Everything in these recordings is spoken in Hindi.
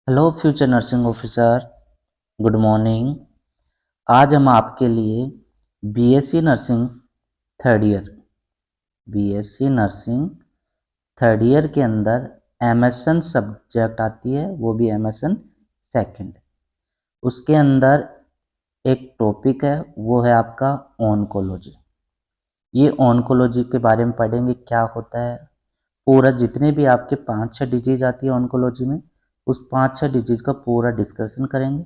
Hello future nursing officer, good morning. आज हम आपके लिए BSc nursing third year BSc nursing third year के अंदर एमएसएन सब्जेक्ट आती है, वो भी एमएसएन सेकंड। उसके अंदर एक टॉपिक है, वो है आपका ऑन्कोलॉजी। ये ऑन्कोलॉजी के बारे में पढ़ेंगे, क्या होता है पूरा, जितने भी आपके 5-6 डिजीज आती है ऑन्कोलॉजी में, उस 5-6 डिजीज का पूरा डिस्कशन करेंगे।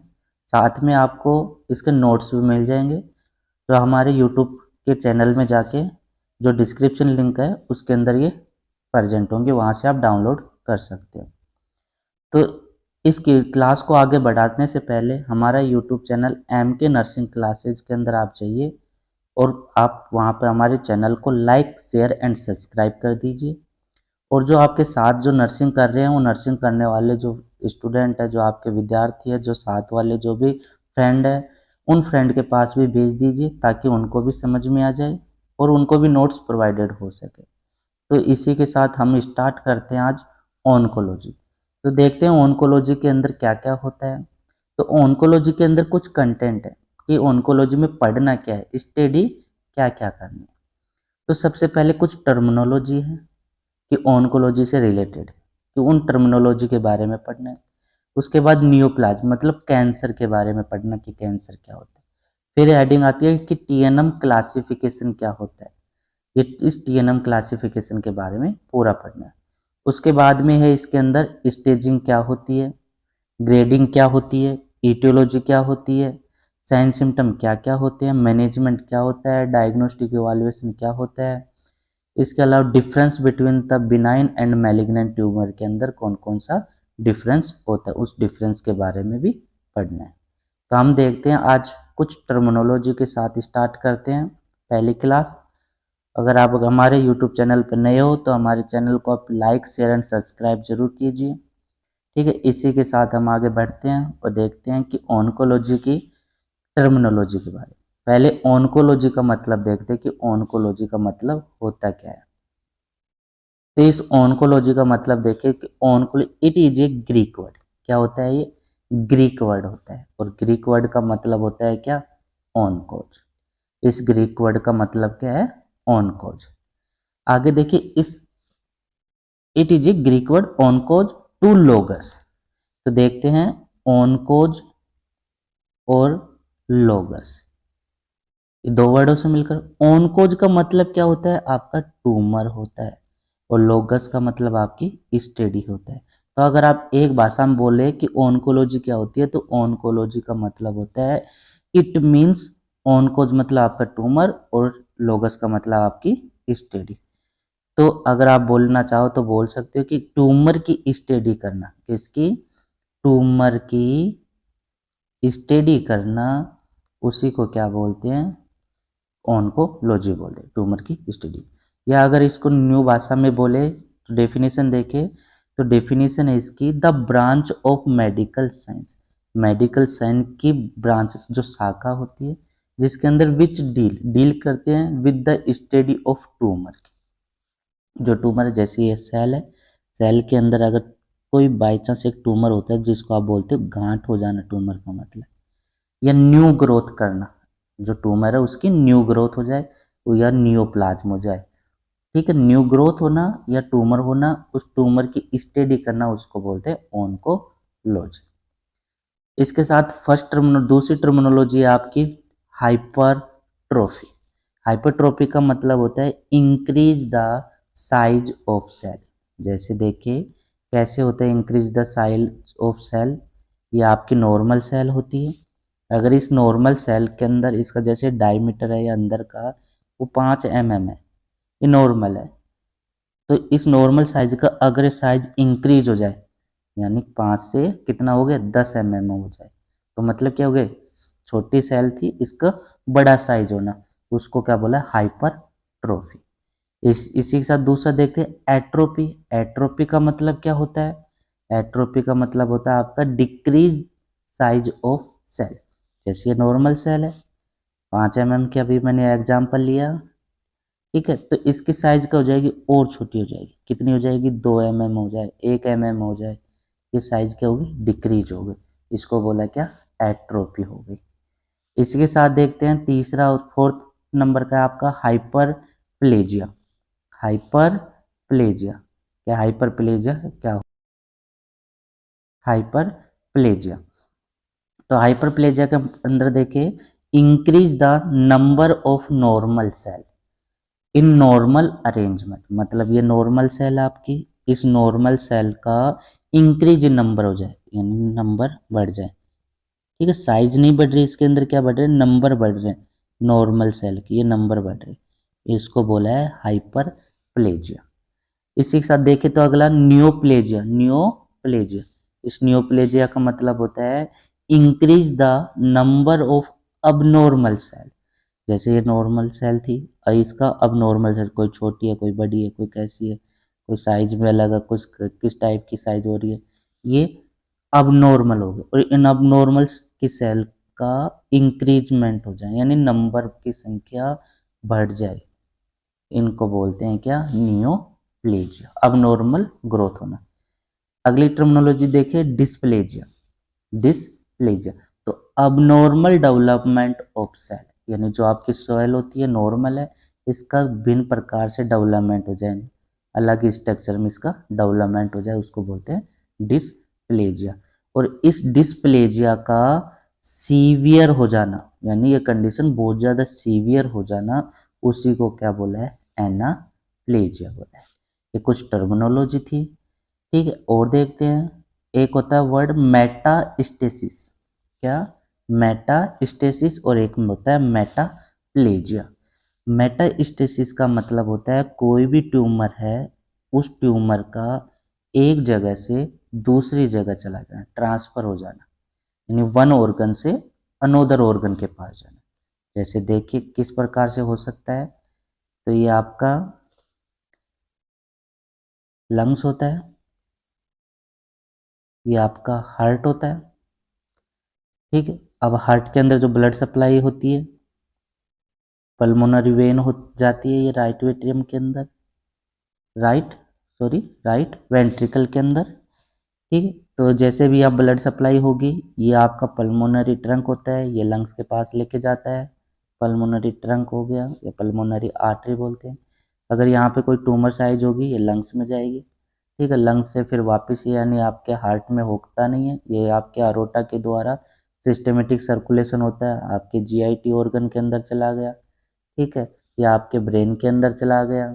साथ में आपको इसके नोट्स भी मिल जाएंगे, तो हमारे यूट्यूब के चैनल में जाके जो डिस्क्रिप्शन लिंक है उसके अंदर ये प्रेजेंट होंगे, वहाँ से आप डाउनलोड कर सकते हो। तो इस क्लास को आगे बढ़ाने से पहले हमारा यूट्यूब चैनल एम के नर्सिंग क्लासेज के अंदर आप जाइए और आप वहाँ पर हमारे चैनल को लाइक, शेयर एंड सब्सक्राइब कर दीजिए। और जो आपके साथ जो नर्सिंग कर रहे हैं, वो नर्सिंग करने वाले जो स्टूडेंट है, जो आपके विद्यार्थी है, जो साथ वाले जो भी फ्रेंड है, उन फ्रेंड के पास भी भेज दीजिए ताकि उनको भी समझ में आ जाए और उनको भी नोट्स प्रोवाइडेड हो सके। तो इसी के साथ हम स्टार्ट करते हैं आज ऑन्कोलॉजी। तो देखते हैं ऑन्कोलॉजी के अंदर क्या क्या होता है। तो ऑन्कोलॉजी के अंदर कुछ कंटेंट है कि ऑन्कोलॉजी में पढ़ना क्या है, स्टडी क्या क्या करनी है। तो सबसे पहले कुछ टर्मिनोलॉजी है कि ऑन्कोलॉजी से रिलेटेड, कि उन टर्मिनोलॉजी के बारे में पढ़ना है। उसके बाद नियोप्लाज्म मतलब कैंसर के बारे में पढ़ना कि कैंसर क्या होता है। फिर हेडिंग आती है कि टीएनएम क्लासिफिकेशन क्या होता है, ये इस टीएनएम क्लासिफिकेशन के बारे में पूरा पढ़ना है। उसके बाद में है इसके अंदर स्टेजिंग क्या होती है, ग्रेडिंग क्या होती है, ईटियोलॉजी क्या होती है, साइन सिम्टम क्या क्या होते हैं, मैनेजमेंट क्या होता है, डायग्नोस्टिक इवैल्यूएशन क्या होता है। इसके अलावा difference between the benign and malignant tumour के अंदर कौन कौन सा डिफरेंस होता है, उस डिफरेंस के बारे में भी पढ़ना है। तो हम देखते हैं आज कुछ टर्मिनोलॉजी के साथ स्टार्ट करते हैं पहली क्लास। अगर आप हमारे यूट्यूब चैनल पर नए हो तो हमारे चैनल को आप लाइक, शेयर एंड सब्सक्राइब जरूर कीजिए। ठीक है, इसी के साथ हम आगे बढ़ते हैं और देखते हैं कि ऑन्कोलॉजी की टर्मिनोलॉजी के बारे में। पहले ऑन्कोलॉजी का मतलब देखते हैं कि ऑन्कोलॉजी का मतलब होता क्या है। तो इस ऑन्कोलॉजी का मतलब देखिए कि oncology it is a Greek word. क्या होता है ये? ग्रीक वर्ड होता है, और ग्रीक वर्ड का मतलब होता है क्या? ऑनकोज। इस ग्रीक वर्ड का मतलब क्या है? ऑनकोज। आगे देखिए, इस it is a Greek word ऑनकोज टू लोगस। तो देखते हैं ऑनकोज और लोगस, ये दो वर्डों से मिलकर ऑनकोज का मतलब क्या होता है? आपका ट्यूमर होता है, और लोगस का मतलब आपकी स्टडी होता है। तो अगर आप एक भाषा में बोले कि ऑन्कोलॉजी क्या होती है, तो ऑन्कोलॉजी का मतलब होता है इट मीन्स, ऑनकोज मतलब आपका ट्यूमर और लोगस का मतलब आपकी स्टडी। तो अगर आप बोलना चाहो तो बोल सकते हो कि ट्यूमर की स्टडी करना। किसकी? ट्यूमर की स्टडी करना, उसी को क्या बोलते हैं? ऑन्कोलॉजी बोलते हैं, ट्यूमर की स्टडी। या अगर इसको न्यू भाषा में बोले तो डेफिनेशन देखे, तो डेफिनेशन है इसकी the branch of medical science. Medical science की ब्रांच, जो शाखा होती है जिसके अंदर विच डील डील करते हैं with the study of tumour की। जो ट्यूमर है, जैसे ये सेल है, सेल के अंदर अगर कोई बाई चांस एक ट्यूमर होता है जिसको आप बोलते हो गांठ हो जाना, ट्यूमर का मतलब, या न्यू ग्रोथ करना, जो ट्यूमर है उसकी न्यू ग्रोथ हो जाए या न्यूप्लाज्म हो जाए। ठीक है, न्यू ग्रोथ होना या ट्यूमर होना, उस ट्यूमर की स्टडी करना, उसको बोलते हैं ऑन्कोलॉजी। इसके साथ दूसरी टर्मिनोलॉजी है आपकी हाइपरट्रोफी। हाइपरट्रोफी का मतलब होता है increase the size of cell. जैसे देखिए कैसे होता है increase the size of cell. ये आपकी नॉर्मल सेल होती है। अगर इस नॉर्मल सेल के अंदर इसका जैसे डायमीटर है या अंदर का, वो 5 mm है, ये नॉर्मल है। तो इस नॉर्मल साइज का अगर साइज इंक्रीज हो जाए, यानी 5 से कितना हो गया, 10 mm हो जाए, तो मतलब क्या हो गया? छोटी सेल थी, इसका बड़ा साइज होना, उसको क्या बोला? हाइपरट्रोफी। इसी के साथ दूसरा देखते हैं एट्रोपी। एट्रोपी का मतलब क्या होता है? एट्रोपी का मतलब होता है आपका डिक्रीज साइज ऑफ सेल। जैसे ये नॉर्मल सेल है, 5 mm की अभी मैंने एग्जांपल लिया, ठीक है, तो इसकी साइज क्या हो जाएगी? और छोटी हो जाएगी। कितनी हो जाएगी? 2 mm हो जाए, 1 mm हो जाए, ये साइज क्या होगी, डिक्रीज हो गई, इसको बोला क्या, एट्रोफी हो गई। इसी के साथ देखते हैं तीसरा और फोर्थ नंबर का आपका हाइपरप्लेजिया। हाइपरप्लेजिया क्या, हाइपरप्लेजिया क्या, हाइपरप्लेजिया। तो हाइपरप्लेजिया के अंदर देखिए, increase the number of normal cell in normal arrangement, मतलब ये नॉर्मल सेल आपकी, इस नॉर्मल सेल का इंक्रीज इन नंबर हो जाए, यानी नंबर बढ़ जाए। ठीक है, साइज नहीं बढ़ रही, इसके अंदर क्या बढ़ रहे हैं, नंबर बढ़ रहे हैं, नॉर्मल सेल की ये नंबर बढ़ रहे, इसको बोला है हाइपरप्लेजिया। इसी के साथ देखें तो अगला न्यूप्लेजिया। न्यूप्लेजिया, इस न्यूप्लेजिया का मतलब होता है increase the number of abnormal cell. जैसे ये नॉर्मल सेल थी और इसका अब नॉर्मल सेल, कोई छोटी है कोई बड़ी है कोई कैसी है, कोई साइज में अलग है, कुछ किस टाइप की साइज हो रही है, ये अब नॉर्मल हो गए। और इन अब नॉर्मल की सेल का इंक्रीजमेंट हो जाए, यानी नंबर की संख्या बढ़ जाए, इनको बोलते हैं क्या, नियोप्लेजिया, अब नॉर्मल ग्रोथ होना। अगली टर्मिनोलॉजी देखिए, डिस्प्लेजिया। डिस्प्लेजिया तो अब नॉर्मल डेवलपमेंट ऑफ सेल, यानी जो आपकी सॉइल होती है नॉर्मल है, इसका भिन्न प्रकार से डेवलपमेंट हो जाए, अलग स्ट्रक्चर में इसका डेवलपमेंट हो जाए, उसको बोलते हैं डिस्प्लेजिया। और इस डिस्प्लेजिया का सीवियर हो जाना, यानी ये कंडीशन बहुत ज़्यादा सीवियर हो जाना, उसी को क्या बोला है, एनाप्लेजिया बोला है। ये कुछ टर्मिनोलॉजी थी। ठीक है, और देखते हैं, एक होता है वर्ड मेटास्टेसिस। क्या, मेटास्टेसिस, और एक में होता है मेटाप्लेजिया। मेटास्टेसिस का मतलब होता है कोई भी ट्यूमर है, उस ट्यूमर का एक जगह से दूसरी जगह चला जाना, ट्रांसफर हो जाना, यानी वन ऑर्गन से अनोदर ऑर्गन के पास जाना। जैसे देखिए किस प्रकार से हो सकता है, तो ये आपका लंग्स होता है, ये आपका हार्ट होता है। ठीक है, अब हार्ट के अंदर जो ब्लड सप्लाई होती है, पल्मोनरी वेन हो जाती है, ये राइट एट्रियम के अंदर, राइट वेंट्रिकल के अंदर। ठीक है, तो जैसे भी आप ब्लड सप्लाई होगी, ये आपका पल्मोनरी ट्रंक होता है, ये लंग्स के पास लेके जाता है, पल्मोनरी ट्रंक हो गया, या पल्मोनरी आर्टरी बोलते हैं। अगर यहाँ पे कोई ट्यूमर साइज होगी, ये लंग्स में जाएगी। ठीक है, लंग्स से फिर वापस, यानी आपके हार्ट में होता नहीं है, ये आपके अरोटा के द्वारा सिस्टमेटिक सर्कुलेशन होता है, आपके जीआईटी ऑर्गन के अंदर चला गया। ठीक है, या आपके ब्रेन के अंदर चला गया।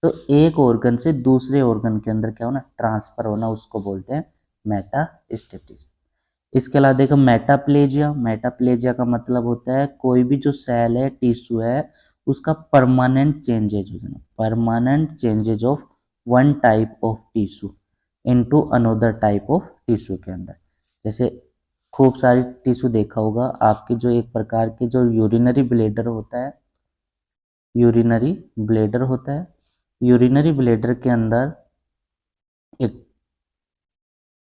तो एक ऑर्गन से दूसरे ऑर्गन के अंदर क्या होना, ट्रांसफर होना, उसको बोलते हैं मेटास्टेसिस। इसके अलावा देखो मेटाप्लेजिया। मेटाप्लेजिया का मतलब होता है कोई भी जो सेल है, टिश्यू है, उसका परमानेंट चेंजेज हो जाना, permanent changes of one type of tissue into another type of tissue के अंदर। जैसे खूब सारी टिश्यू देखा होगा आपकी, जो एक प्रकार के जो यूरिनरी ब्लेडर होता है, यूरिनरी ब्लेडर होता है, यूरिनरी ब्लेडर के अंदर एक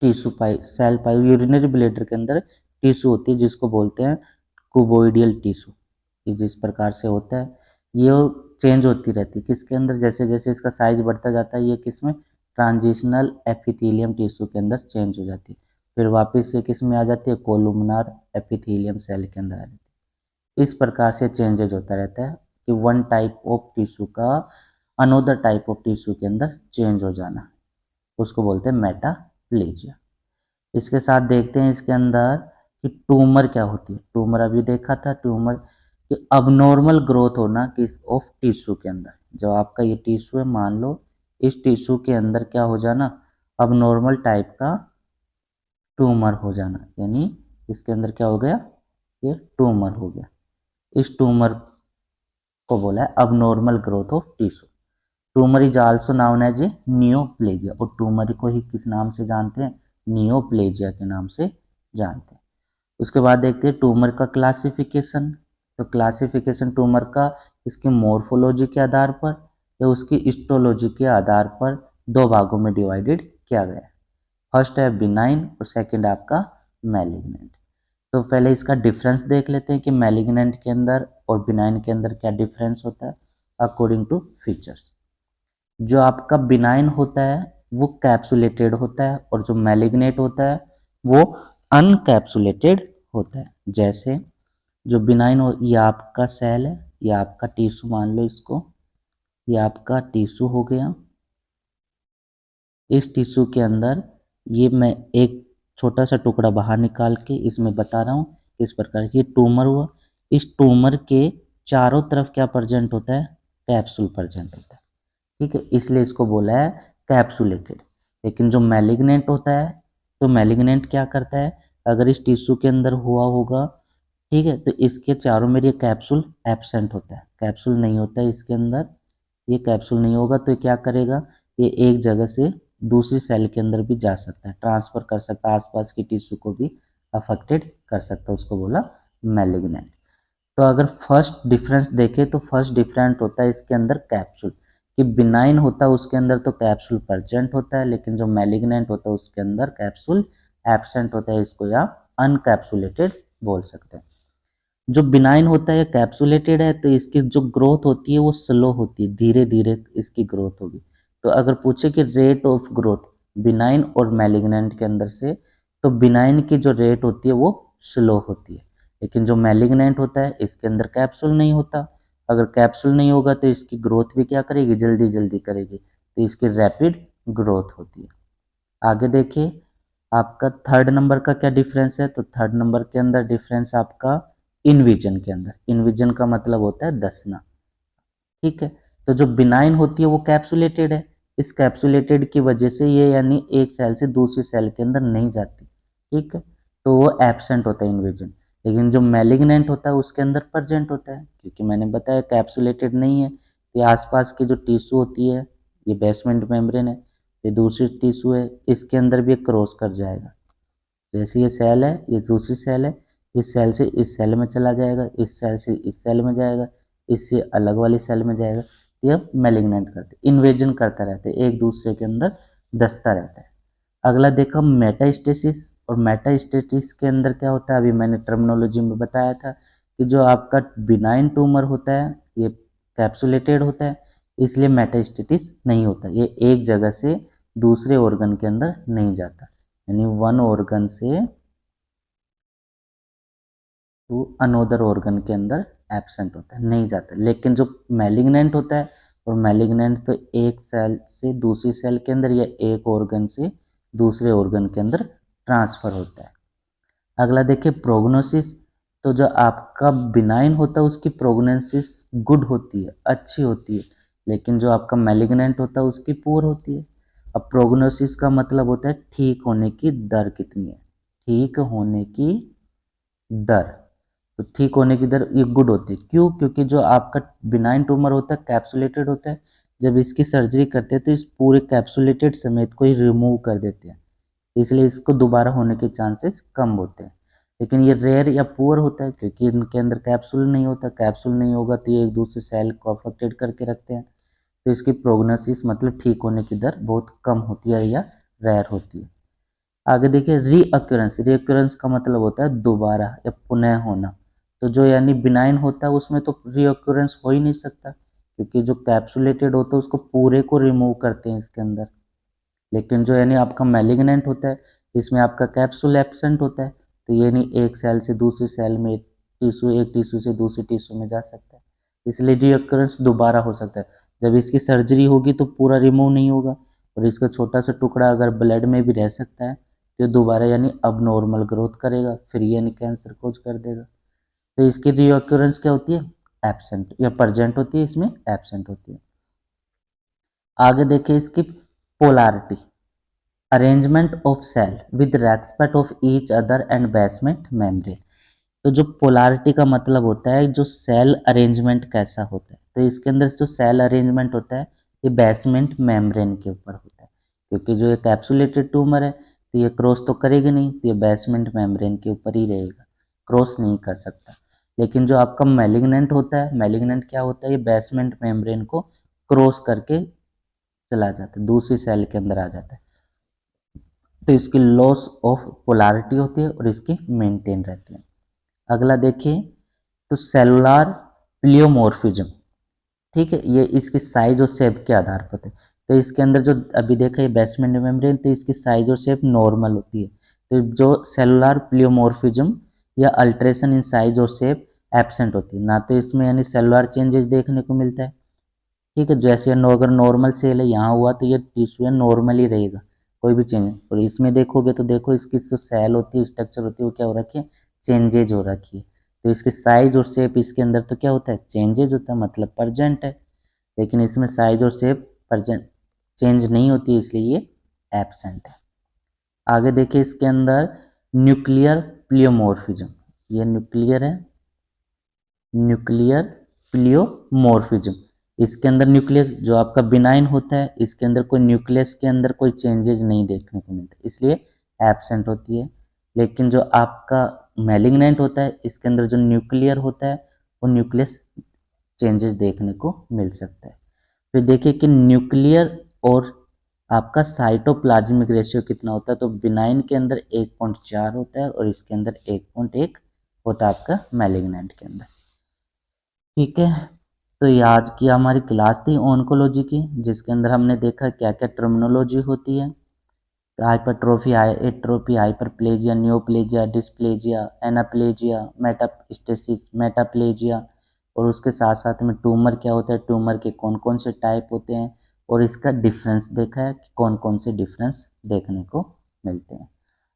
टिश्यू पाई, सेल पाई, यूरिनरी ब्लेडर के अंदर टिश्यू होती है, जिसको बोलते हैं कुबोइडियल टिश्यू। ये जिस प्रकार से होता है, ये चेंज होती रहती है किसके अंदर, जैसे जैसे इसका साइज बढ़ता जाता है, ये किस में, ट्रांजिशनल एपिथेलियम टिश्यू के अंदर चेंज हो जाती है, फिर वापस ये किस में आ जाती है, कोलुमनार एपिथेलियम सेल के अंदर आ जाती है। इस प्रकार से चेंजेज होता रहता है कि वन टाइप ऑफ टिश्यू का अनोदर टाइप ऑफ टिश्यू के अंदर चेंज हो जाना, उसको बोलते हैं मेटाप्लेजिया। इसके साथ देखते हैं इसके अंदर कि ट्यूमर क्या होती है। ट्यूमर अभी देखा था, ट्यूमर कि अबनॉर्मल ग्रोथ होना किस ऑफ टिश्यू के अंदर, जो आपका ये टिश्यू है, मान लो इस टिश्यू के अंदर क्या हो जाना, अबनॉर्मल टाइप का ट्यूमर हो जाना, यानी इसके अंदर क्या हो गया, ये ट्यूमर हो गया। इस ट्यूमर को बोला है abnormal growth of tissue. Tumour is also known as a neoplasia, और ट्यूमर को ही किस नाम से जानते हैं, नियोप्लेजिया के नाम से जानते हैं। उसके बाद देखते हैं ट्यूमर का क्लासिफिकेशन। तो क्लासिफिकेशन ट्यूमर का इसकी मॉर्फोलॉजी के आधार पर या उसकी हिस्टोलॉजी के आधार पर दो भागों में डिवाइडेड किया गया है। फर्स्ट है बिनाइन और सेकंड आपका मैलिग्नेंट। तो पहले इसका डिफरेंस देख लेते हैं कि मैलिग्नेंट के अंदर और बिनाइन के अंदर क्या डिफरेंस होता है अकॉर्डिंग टू फीचर्स। जो आपका बिनाइन होता है, वो कैप्सुलेटेड होता है और जो मैलिग्नेंट होता है वो अनकैप्सुलेटेड होता है। जैसे जो बिनाइन हो, ये आपका सेल है, ये आपका टिश्यू मान लो इसको, ये आपका टिश्यू हो गया। इस टिश्यू के अंदर ये मैं एक छोटा सा टुकड़ा बाहर निकाल के इसमें बता रहा हूँ किस प्रकार से ये ट्यूमर हुआ। इस ट्यूमर के चारों तरफ क्या प्रेजेंट होता है, कैप्सूल प्रेजेंट होता है, ठीक है, इसलिए इसको बोला है कैप्सुलेटेड। लेकिन जो मैलिग्नेंट होता है, तो मैलिग्नेंट क्या करता है, अगर इस टिश्यू के अंदर हुआ होगा, ठीक है, तो इसके चारों में ये कैप्सूल एब्सेंट होता है, कैप्सूल नहीं होता है इसके अंदर, ये कैप्सूल नहीं होगा तो ये क्या करेगा, ये एक जगह से दूसरी सेल के अंदर भी जा सकता है, ट्रांसफर कर सकता है, आसपास की टिश्यू को भी अफेक्टेड कर सकता है, उसको बोला मैलिग्नेंट। तो अगर फर्स्ट डिफरेंस देखें तो फर्स्ट डिफरेंट होता है इसके अंदर कैप्सूल, कि बिनाइन होता है उसके अंदर तो कैप्सूल प्रेजेंट होता है, लेकिन जो मैलिग्नेंट होता है उसके अंदर कैप्सूल एब्सेंट होता है, इसको या अनकैप्सुलेटेड बोल सकते हैं। जो बिनाइन होता है कैप्सुलेटेड है तो इसकी जो ग्रोथ होती है वो स्लो होती है, धीरे धीरे इसकी ग्रोथ होगी। तो अगर पूछे कि रेट ऑफ ग्रोथ बिनाइन और मैलिग्नेंट के अंदर से, तो बिनाइन की जो रेट होती है वो स्लो होती है, लेकिन जो मैलिग्नेंट होता है इसके अंदर कैप्सूल नहीं होता, अगर कैप्सूल नहीं होगा तो इसकी ग्रोथ भी क्या करेगी, जल्दी जल्दी करेगी, तो इसकी रैपिड ग्रोथ होती है। आगे देखिए आपका थर्ड नंबर का क्या डिफरेंस है, तो थर्ड नंबर के अंदर डिफरेंस आपका इनविजन के अंदर, इनविजन का मतलब होता है दसना, ठीक है। तो जो बिनाइन होती है वो कैप्सुलेटेड है, इस कैप्सुलेटेड की वजह से ये यानी एक सेल से दूसरी सेल के अंदर नहीं जाती, ठीक है, तो वो एब्सेंट होता है इनविजन। लेकिन जो मैलिग्नेंट होता है उसके अंदर प्रेजेंट होता है, क्योंकि मैंने बताया कैप्सुलेटेड नहीं है, तो ये आसपास की जो टिश्यू होती है, ये बेसमेंट मेम्ब्रेन है, ये दूसरी टिश्यू है, इसके अंदर भी क्रॉस कर जाएगा। जैसे ये सेल है, ये दूसरी सेल है, इस सेल से इस सेल में चला जाएगा, इस सेल से इस सेल में जाएगा, इससे अलग वाली सेल में जाएगा, तो ये मैलिग्नेंट करते इन्वेजन करता रहता है, एक दूसरे के अंदर दसता रहता है। अगला देखो मेटास्टेसिस, और मेटास्टेसिस के अंदर क्या होता है, अभी मैंने टर्मिनोलॉजी में बताया था कि जो आपका बिनाइन ट्यूमर होता है ये कैप्सुलेटेड होता है, इसलिए मेटास्टेसिस नहीं होता, ये एक जगह से दूसरे ऑर्गन के अंदर नहीं जाता, यानी वन ऑर्गन से टू अनोदर ऑर्गन के अंदर एब्सेंट होता है, नहीं जाता। लेकिन जो मैलिग्नेंट होता है, और मैलिग्नेंट तो एक सेल से दूसरी सेल के अंदर या एक ऑर्गन से दूसरे ऑर्गन के अंदर ट्रांसफर होता है। अगला देखिए प्रोग्नोसिस, तो जो आपका बिनाइन होता है उसकी प्रोग्नोसिस गुड होती है, अच्छी होती है, लेकिन जो आपका मैलिग्नेंट होता है उसकी पुअर होती है। अब प्रोग्नोसिस का मतलब होता है ठीक होने की दर कितनी है, ठीक होने की दर, तो ठीक होने की दर ये गुड होती है, क्यों, क्योंकि जो आपका बिनाइन ट्यूमर होता है कैप्सुलेटेड होता है, जब इसकी सर्जरी करते हैं तो इस पूरे कैप्सुलेटेड समेत को ही रिमूव कर देते हैं, इसलिए इसको दोबारा होने के चांसेस कम होते हैं। लेकिन ये रेयर या पुअर होता है क्योंकि इनके अंदर कैप्सूल नहीं होता, कैप्सूल नहीं होगा तो ये एक दूसरे सेल को अफेक्टेड करके रखते हैं, तो इसकी प्रोग्नोसिस मतलब ठीक होने की दर बहुत कम होती है या रेयर होती है। आगे देखिए रीअक्यूरेंस, रीअक्यूरेंस का मतलब होता है दोबारा या पुनः होना, तो जो यानी बिनाइन होता है उसमें तो रीअक्यूरेंस हो ही नहीं सकता, क्योंकि जो कैप्सुलेटेड होता है उसको पूरे को रिमूव करते हैं इसके अंदर। लेकिन जो यानी आपका मैलिग्नेंट होता है इसमें आपका कैप्सूल एब्सेंट होता है, तो यानी एक सेल से दूसरी सेल में टिश्यू, एक टिश्यू से दूसरी टिश्यू में जा सकता है, इसलिए रीअक्यूरेंस दोबारा हो सकता है। जब इसकी सर्जरी होगी तो पूरा रिमूव नहीं होगा, और इसका छोटा सा टुकड़ा अगर ब्लड में भी रह सकता है तो दोबारा यानी अब नॉर्मल ग्रोथ करेगा, फिर यानी कैंसर खोज कर देगा। तो इसकी रीअक्यूरेंस क्या होती है, एब्सेंट या प्रेजेंट होती है, इसमें एब्सेंट होती है। आगे देखिए इसकी polarity, arrangement of cell with respect of each other and basement membrane, तो जो पोलारिटी का मतलब होता है जो सेल अरेंजमेंट कैसा होता है, तो इसके अंदर जो सेल अरेंजमेंट होता है ये बेसमेंट मेम्ब्रेन के ऊपर होता है, क्योंकि जो ये कैप्सुलेटेड ट्यूमर है तो ये क्रॉस तो करेगा नहीं, तो ये बेसमेंट मेम्ब्रेन के ऊपर ही रहेगा, क्रॉस नहीं कर सकता। लेकिन जो आपका मैलिग्नेंट होता है, मैलिग्नेंट क्या होता है, ये बेसमेंट मेम्ब्रेन को क्रॉस करके चला जाता है, दूसरी सेल के अंदर आ जाता है, तो इसकी लॉस ऑफ पोलारिटी होती है और इसकी मेंटेन रहती है। अगला देखिए तो सेलुलर प्लियोमॉर्फिज्म, ठीक है, ये इसकी साइज और शेप के आधार पर है। तो इसके अंदर जो अभी देखा ये बेसमेंट मेम्ब्रेन, तो इसकी साइज और शेप नॉर्मल होती है। तो जो सेलुलर प्लियोमॉर्फिज्म या अल्ट्रेशन इन साइज और शेप एब्सेंट होती है, ना तो इसमें यानी सेलुलर चेंजेस देखने को मिलता है। ठीक है, जैसे अगर नॉर्मल सेल है यहाँ हुआ तो ये टिश्यू है नॉर्मल ही रहेगा, कोई भी चेंज। और इसमें देखोगे तो देखो इसकी जो सेल होती है, स्ट्रक्चर होती है, वो क्या हो रखी है, चेंजेज हो रखी है। तो इसकी साइज और शेप इसके अंदर तो क्या होता है, चेंजेज होता है, मतलब प्रेजेंट है। लेकिन इसमें साइज और शेप प्रेजेंट चेंज नहीं होती है, इसलिए ये एब्सेंट है। आगे देखिए इसके अंदर न्यूक्लियर प्लियोमॉर्फिज्म, ये न्यूक्लियर है, न्यूक्लियर प्लियोमॉर्फिज्म। इसके अंदर न्यूक्लियस जो आपका बिनाइन होता है, इसके अंदर कोई न्यूक्लियस के अंदर कोई चेंजेस नहीं देखने को मिलते, इसलिए एब्सेंट होती है। लेकिन जो आपका मैलिग्नेंट होता है, इसके अंदर जो न्यूक्लियर होता है वो न्यूक्लियस चेंजेस देखने को मिल सकता है। फिर देखिए कि न्यूक्लियर और आपका साइटोप्लाज्मिक रेशियो कितना होता है, तो बिनाइन के अंदर 1.4 होता है और इसके अंदर 1.1 होता है आपका मैलिग्नेंट के अंदर। ठीक है, तो ये आज की हमारी क्लास थी ऑन्कोलॉजी की, जिसके अंदर हमने देखा क्या क्या टर्मिनोलॉजी होती है, hypertrophy, atrophy, hyperplasia, neoplasia, dysplasia, anaplasia, metastasis, metaplasia, और उसके साथ साथ में ट्यूमर क्या होता है, ट्यूमर के कौन कौन से टाइप होते हैं, और इसका डिफरेंस देखा है कि कौन कौन से डिफरेंस देखने को मिलते हैं।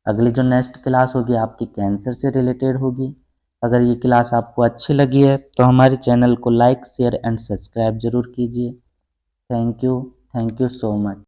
अगली जो नेक्स्ट क्लास होगी आपकी कैंसर से रिलेटेड होगी। अगर ये क्लास आपको अच्छी लगी है तो हमारे चैनल को लाइक, शेयर एंड सब्सक्राइब जरूर कीजिए। Thank you so much.